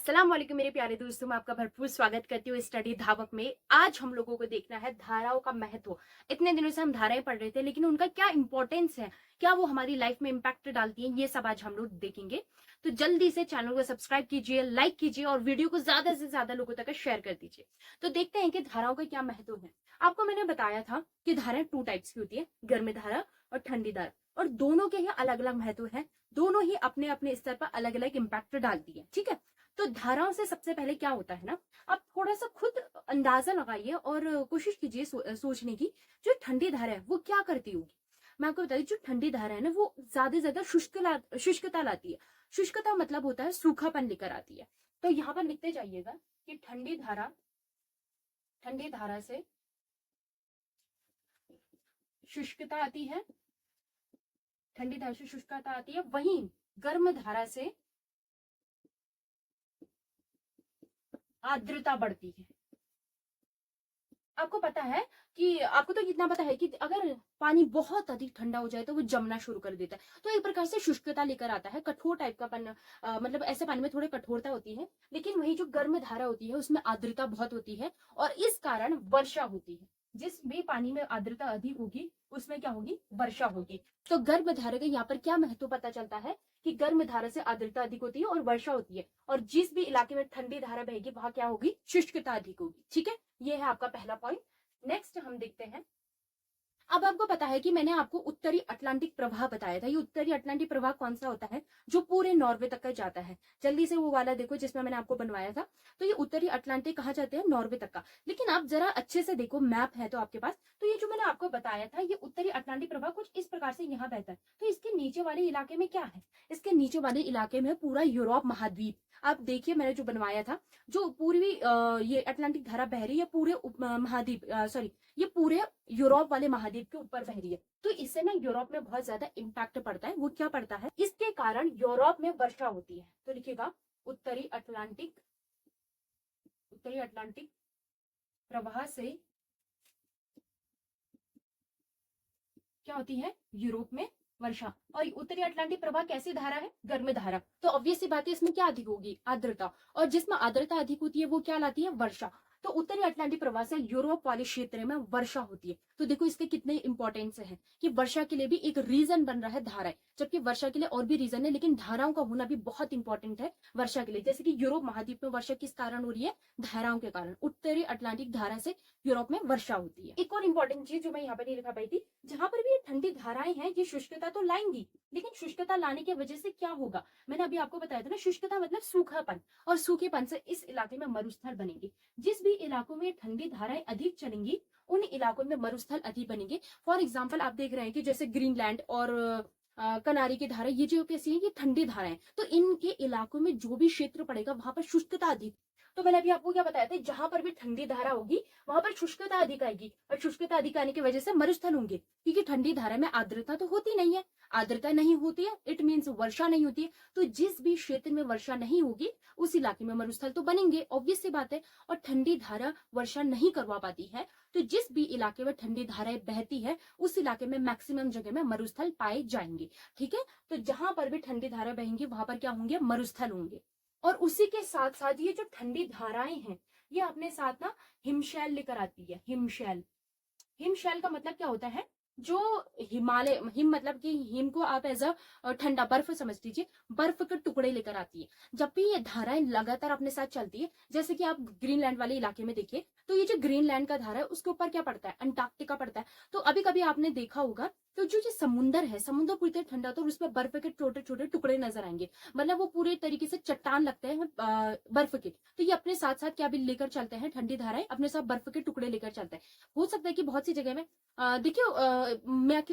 अस्सलाम वालेकुम मेरे प्यारे दोस्तों, मैं आपका भरपूर स्वागत करती हूँ स्टडी धावक में। आज हम लोगों को देखना है धाराओं का महत्व। इतने दिनों से हम धाराएं पढ़ रहे थे, लेकिन उनका क्या इंपॉर्टेंस है, क्या वो हमारी लाइफ में इम्पैक्ट डालती हैं, ये सब आज हम लोग देखेंगे। तो जल्दी से चैनल को सब्सक्राइब कीजिए, लाइक कीजिए और वीडियो को ज्यादा से ज्यादा लोगों तक शेयर कर दीजिए। तो देखते हैं कि धाराओं का क्या महत्व है। आपको मैंने बताया था कि धाराएं टू टाइप्स की होती है, गर्म धारा और ठंडी धारा, और दोनों के ही अलग अलग महत्व है। दोनों ही अपने अपने स्तर पर अलग अलग इम्पैक्ट डालती है। ठीक है, तो धाराओं से सबसे पहले क्या होता है ना, आप थोड़ा सा खुद अंदाजा लगाइए और कोशिश कीजिए सोचने की। जो ठंडी धारा है वो क्या करती होगी। मैं आपको बता दूं, जो ठंडी धारा है ना वो ज्यादा से ज्यादा शुष्कता लाती है। शुष्कता मतलब होता है सूखापन लेकर आती है। तो यहाँ पर लिखते जाइएगा कि ठंडी धारा से शुष्कता आती है। ठंडी धारा से शुष्कता आती है, वहीं गर्म धारा से आर्द्रता बढ़ती है। आपको पता है कि आपको तो इतना पता है कि अगर पानी बहुत अधिक ठंडा हो जाए तो वो जमना शुरू कर देता है। तो एक प्रकार से शुष्कता लेकर आता है, कठोर टाइप का मतलब ऐसे पानी में थोड़ी कठोरता होती है। लेकिन वही जो गर्म धारा होती है उसमें आर्द्रता बहुत होती है और इस कारण वर्षा होती है। जिस भी पानी में आर्द्रता अधिक होगी उसमें क्या होगी, वर्षा होगी। तो गर्म धारा का यहाँ पर क्या महत्व पता चलता है कि गर्म धारा से आर्द्रता अधिक होती है और वर्षा होती है, और जिस भी इलाके में ठंडी धारा बहेगी वहां क्या होगी, शुष्कता अधिक होगी। ठीक है, ये है आपका पहला पॉइंट। नेक्स्ट हम देखते हैं। अब आपको पता है कि मैंने आपको उत्तरी अटलांटिक प्रवाह बताया था। ये उत्तरी अटलांटिक प्रवाह कौन सा होता है, जो पूरे नॉर्वे तक का जाता है। जल्दी से वो वाला देखो जिसमें मैंने आपको बनवाया था। तो ये उत्तरी अटलांटिक कहाँ जाते हैं, नॉर्वे तक का। लेकिन आप जरा अच्छे से देखो, मैप है तो आपके पास। तो ये जो मैंने आपको बताया था, ये उत्तरी अटलांटिक प्रवाह कुछ इस प्रकार से यहाँ बहता है। तो इसके नीचे वाले इलाके में क्या है, इसके नीचे वाले इलाके में पूरा यूरोप महाद्वीप। आप देखिए मैंने जो बनवाया था, जो पूर्वी ये अटलांटिक धारा बह रही है पूरे महाद्वीप, सॉरी, ये पूरे यूरोप वाले महाद्वीप के ऊपर बह रही है। तो इससे ना यूरोप में बहुत ज्यादा इम्पैक्ट पड़ता है। वो क्या पड़ता है, इसके कारण यूरोप में वर्षा होती है। तो लिखिएगा उत्तरी अटलांटिक प्रवाह से क्या होती है, यूरोप में वर्षा। और उत्तरी अटलांटिक प्रवाह कैसी धारा है, गर्म धारा। तो ऑब्वियस सी बात है, इसमें क्या अधिक होगी, आर्द्रता। और जिसमें आर्द्रता अधिक होती है वो क्या लाती है, वर्षा। तो उत्तरी अटलांटिक प्रवाह से यूरोप वाले क्षेत्र में वर्षा होती है। तो देखो इसके कितने इंपॉर्टेंस है कि वर्षा के लिए भी एक रीजन बन रहा है धाराएं, जबकि वर्षा के लिए और भी रीजन है, लेकिन धाराओं का होना भी बहुत इंपॉर्टेंट है वर्षा के लिए। जैसे कि यूरोप महाद्वीप में वर्षा किस कारण हो रही है, धाराओं के कारण। उत्तरी अटलांटिक धारा से यूरोप में वर्षा होती है। एक और इंपॉर्टेंट चीज जो मैं यहाँ पर नहीं लिखा पाई थी, जहां पर भी ये ठंडी धाराएं हैं ये शुष्कता तो लाएंगी, लेकिन शुष्कता लाने की वजह से क्या होगा, मैंने अभी आपको बताया था ना, शुष्कता मतलब सूखापन, और सूखेपन से इस इलाके में मरुस्थल बनेंगे। जिस भी इलाकों में ठंडी धाराएं अधिक चलेंगी उन इलाकों में मरुस्थल अधिक बनेंगे। फॉर एग्जाम्पल आप देख रहे हैं कि जैसे ग्रीनलैंड और कनारी की धारा, ये जो कैसी है, ये ठंडी धाराएं। तो इनके इलाकों में जो भी क्षेत्र पड़ेगा वहां पर शुष्कता अधिक। तो मैंने अभी आपको क्या बताया था, जहां पर भी ठंडी धारा होगी वहां पर शुष्कता अधिक आएगी, और शुष्कता अधिक आने की वजह से मरुस्थल होंगे, क्योंकि ठंडी धारा में आर्द्रता तो होती नहीं है। आर्द्रता नहीं होती है, इट मीन्स वर्षा नहीं होती है। तो जिस भी क्षेत्र में वर्षा नहीं होगी उस इलाके में मरुस्थल तो बनेंगे, ऑब्वियस सी बात है। और ठंडी धारा वर्षा नहीं करवा पाती है, तो जिस भी इलाके में ठंडी धाराएं बहती है उस इलाके में मैक्सिमम जगह में मरुस्थल पाए जाएंगे। ठीक है, तो जहां पर भी ठंडी धारा बहेंगी वहां पर क्या होंगे, मरुस्थल होंगे। और उसी के साथ साथ ये जो ठंडी धाराएं हैं ये अपने साथ ना हिमशैल लेकर आती है। हिमशैल, हिमशैल का मतलब क्या होता है, जो हिमालय, हिम मतलब कि हिम को आप एज अ ठंडा बर्फ समझ लीजिए, बर्फ के टुकड़े लेकर आती है। जब भी ये धाराएं लगातार अपने साथ चलती है, जैसे कि आप ग्रीनलैंड वाले इलाके में देखिए, तो ये जो ग्रीनलैंड का धारा है उसके ऊपर क्या पड़ता है, अंटार्कटिका पड़ता है। तो अभी कभी आपने देखा होगा, तो जो जो समुंदर है, समुद्र पूरी तरह ठंडा तो उसमें बर्फ के छोटे छोटे टुकड़े नजर आएंगे, मतलब वो पूरे तरीके से चट्टान लगते हैं बर्फ के। तो ये अपने साथ साथ क्या भी लेकर चलते हैं, ठंडी धाराएं अपने साथ बर्फ के टुकड़े लेकर चलते हैं। हो सकता है कि बहुत सी जगह में देखिए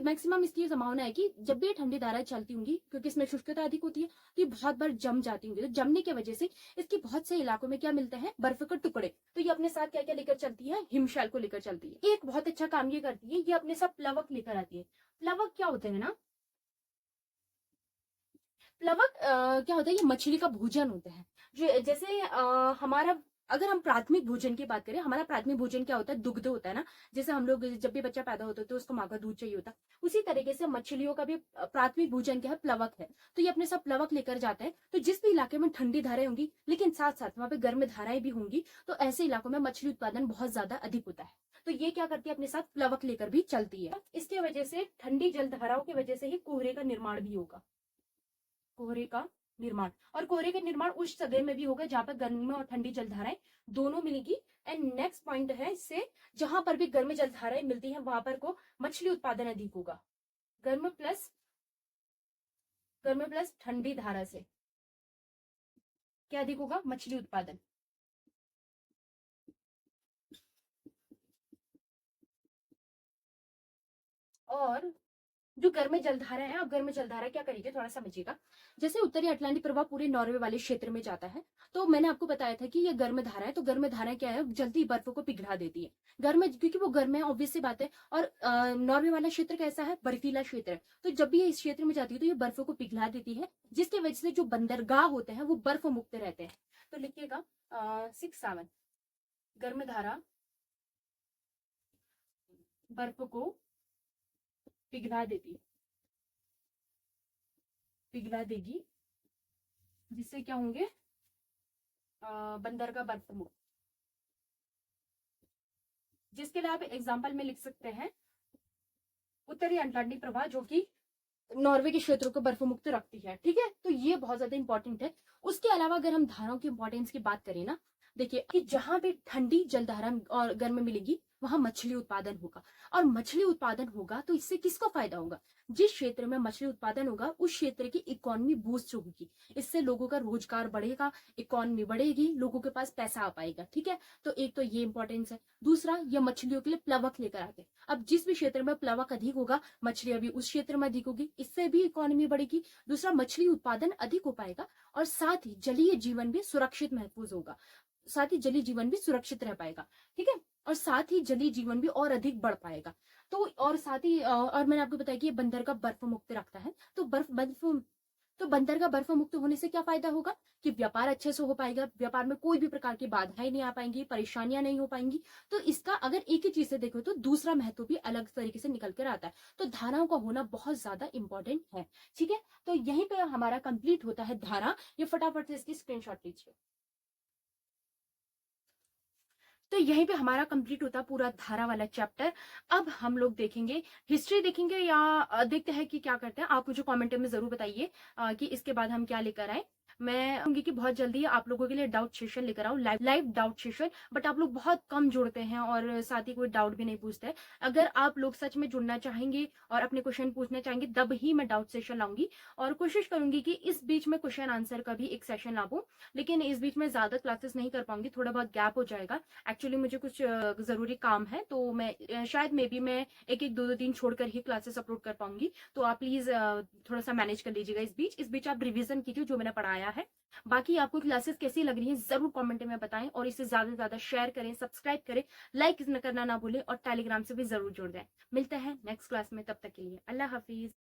मैक्सिमम इसकी संभावना है कि जब भी ये ठंडी धाराएं चलती होंगी, क्योंकि इसमें शुष्कता अधिक होती है, तो ये बहुत बार जम जाती होंगी। तो जमने की वजह से इसकी बहुत से इलाकों में क्या मिलते हैं, बर्फ के टुकड़े। तो ये अपने साथ क्या क्या लेकर चलती है, हिमशैल को लेकर चलती है। एक बहुत अच्छा काम ये करती है, ये अपने साथ प्लवक लेकर आती है। प्लवक क्या होते हैं ना, प्लवक क्या होता है, ये मछली का भोजन होता है। जो जैसे हमारा अगर हम प्राथमिक भोजन की बात करें, हमारा प्राथमिक भोजन क्या होता है? दुग्ध होता है ना। जैसे हम लोग जब भी बच्चा पैदा होता है तो उसको माँ का दूध चाहिए होता है, उसी तरीके से मछलियों का भी प्राथमिक भोजन क्या है? प्लवक है। तो ये अपने साथ प्लवक लेकर जाते हैं। तो जिस भी इलाके में ठंडी धाराएं होंगी, लेकिन साथ साथ वहां पे गर्म धाराएं भी होंगी, तो ऐसे इलाकों में मछली उत्पादन बहुत ज्यादा अधिक होता है। तो ये क्या करती है? अपने साथ प्लवक लेकर भी चलती है। इसकी वजह से, ठंडी जल धाराओं की वजह से ही कोहरे का निर्माण भी होगा। कोहरे का निर्माण, और कोहरे का निर्माण उस जगह में भी होगा जहां पर गर्म और ठंडी जलधाराएं दोनों मिलेगी। एंड नेक्स्ट पॉइंट है इससे, जहां पर भी गर्म जलधाराएं मिलती हैं वहां पर को मछली उत्पादन अधिक होगा। गर्म प्लस ठंडी धारा से क्या अधिक होगा? मछली उत्पादन। और जो गर्म जलधारा है, अब गर्म जलधारा क्या करेगी थोड़ा समझिएगा। जैसे उत्तरी अटलांटिक प्रवाह पूरे नॉर्वे वाले क्षेत्र में जाता है, तो मैंने आपको बताया था कि ये गर्म धारा है। तो गर्म धारा क्या है? जल्दी बर्फों को पिघला देती है। गर्म, क्योंकि वो गर्म है, ऑब्वियस सी बात है। और नॉर्वे वाला क्षेत्र कैसा है? बर्फीला क्षेत्र है। तो जब भी ये इस क्षेत्र में जाती है तो ये बर्फों को पिघला देती है, जिसकी वजह से जो बंदरगाह होते हैं वो बर्फ मुक्त रहते हैं। तो लिखिएगा 6-7, गर्म धारा बर्फ को पिघला देती, पिघला देगी, जिससे क्या होंगे? बंदरगाह बर्फ मुक्त। जिसके लिए आप एग्जाम्पल में लिख सकते हैं उत्तरी अटलांटिक प्रवाह, जो कि नॉर्वे के क्षेत्रों को बर्फ मुक्त रखती है। ठीक है, तो ये बहुत ज्यादा इंपॉर्टेंट है। उसके अलावा अगर हम धाराओं की इंपॉर्टेंस की बात करें ना, देखिए कि जहां पे ठंडी जलधारा और गर्म मिलेगी वहां मछली उत्पादन होगा। और मछली उत्पादन होगा तो इससे किसको फायदा होगा? जिस क्षेत्र में मछली उत्पादन होगा उस क्षेत्र की इकोनॉमी बूस्ट होगी। इससे लोगों का रोजगार बढ़ेगा, इकोनॉमी बढ़ेगी, लोगों के पास पैसा आ पाएगा। ठीक है, तो एक तो ये इंपॉर्टेंस है। दूसरा, ये मछलियों के लिए प्लवक लेकर आते हैं। अब जिस भी क्षेत्र में प्लवक अधिक होगा, मछलियां भी उस क्षेत्र में अधिक होगी, इससे भी इकोनॉमी बढ़ेगी। दूसरा, मछली उत्पादन अधिक हो पाएगा, और साथ ही जलीय जीवन भी सुरक्षित महफूज होगा। साथ ही जलीय जीवन भी सुरक्षित रह पाएगा। ठीक है, और साथ ही जलीय जीवन भी और अधिक बढ़ पाएगा। तो और साथ ही और मैंने आपको बताया कि ये बंदरगाह बर्फ मुक्त रखता है। तो बंदरगाह बर्फ मुक्त होने से क्या फायदा होगा? कि व्यापार अच्छे से हो पाएगा, व्यापार में कोई भी प्रकार की बाधाएं नहीं आ पाएंगी, परेशानियां नहीं हो पाएंगी। तो इसका अगर एक ही चीज से देखो तो दूसरा महत्व भी अलग तरीके से निकल कर आता है। तो धाराओं का होना बहुत ज्यादा इंपॉर्टेंट है। ठीक है, तो यहीं पे हमारा कंप्लीट होता है धारा। ये फटाफट से इसकी स्क्रीनशॉट लीजिए। तो यहीं पे हमारा कंप्लीट होता पूरा धारा वाला चैप्टर। अब हम लोग देखेंगे हिस्ट्री, देखेंगे या देखते हैं कि क्या करते हैं। आप मुझे कमेंट में जरूर बताइए कि इसके बाद हम क्या लेकर आए। मैं कहूंगी कि बहुत जल्दी आप लोगों के लिए डाउट सेशन लेकर आऊं, लाइव डाउट सेशन। बट आप लोग बहुत कम जुड़ते हैं और साथ ही कोई डाउट भी नहीं पूछते हैं। अगर आप लोग सच में जुड़ना चाहेंगे और अपने क्वेश्चन पूछना चाहेंगे तब ही मैं डाउट सेशन लाऊंगी। और कोशिश करूंगी कि इस बीच में क्वेश्चन आंसर का भी एक सेशन लाऊं, लेकिन इस बीच में ज्यादा क्लासेस नहीं कर पाऊंगी, थोड़ा बहुत गैप हो जाएगा। एक्चुअली मुझे कुछ जरूरी काम है, तो मैं शायद मे बी मैं एक एक दो दिन छोड़कर ही क्लासेस अपलोड कर पाऊंगी। तो आप प्लीज थोड़ा सा मैनेज कर लीजिएगा। इस बीच आप रिवीजन कीजिए जो मैंने पढ़ाया है। बाकी आपको क्लासेस कैसी लग रही है जरूर कमेंट में बताएं, और इसे ज्यादा से ज्यादा शेयर करें, सब्सक्राइब करें, लाइक करना ना भूलें, और टेलीग्राम से भी जरूर जुड़ जाएं। मिलते हैं नेक्स्ट क्लास में, तब तक के लिए अल्लाह हाफिज।